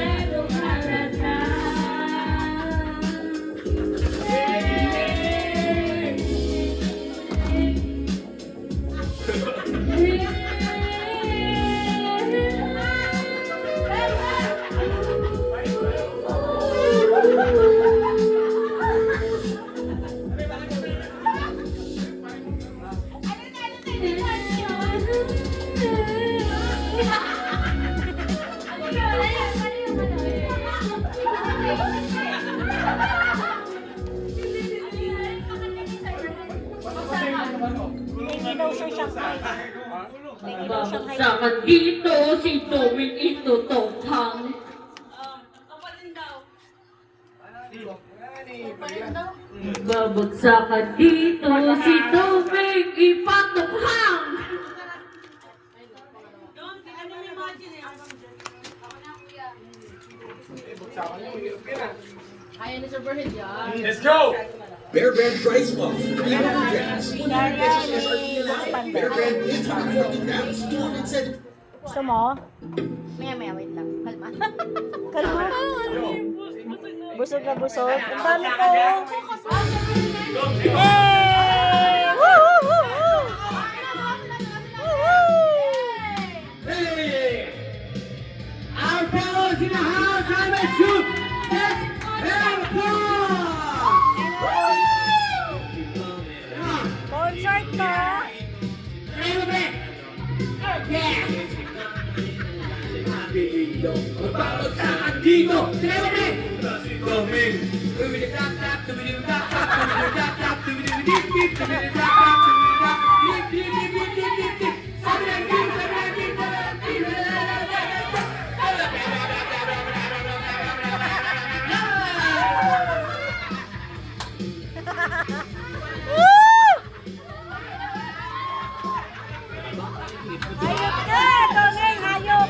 merong halata. Babagsakan dito si Tommy ito Tophang. Babagsakan dito si Tommy ipatophang. Ayan ni Sir Berhed yan. Let's go! Bear Brand Rice Balls, 300 grams, 200 pesos SRP lang. Bear Brand 840 grams, 207. Gusto mo? Maya, wait lang. Kalma. Kalma. Busog na busog. Ang dami ko. Hey! Woo! Woo! Woo! Hey! Our fellows in the house, I'm a shoot! Let's have fun! Concert to. Babagsakan dito! Hayop ka! Tongeng, hayop!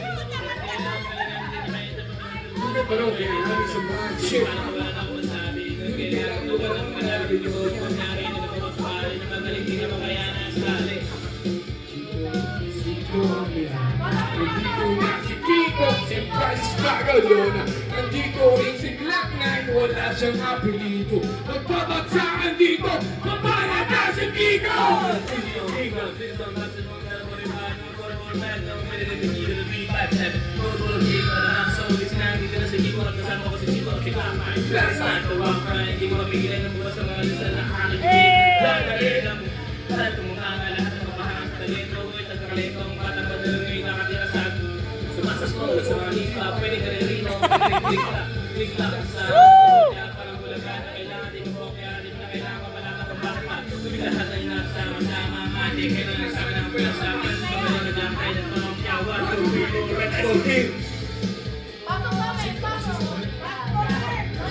Nandito rin si Black Knight, wala siyang apelido. Magbabagsakan dito, papaya na si Kiko!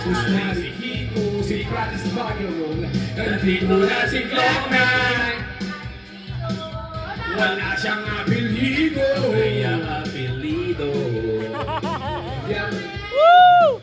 Si Hiko, si Pratis Magno, nandito na si Glock 9. Wala siyang apelido. Woo!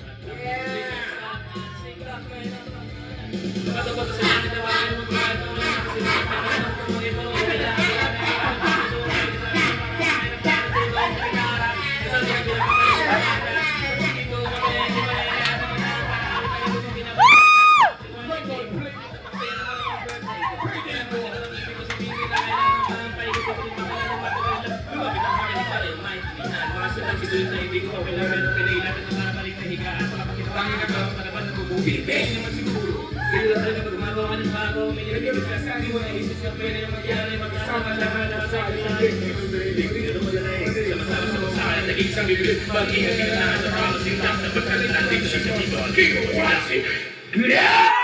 Yeah!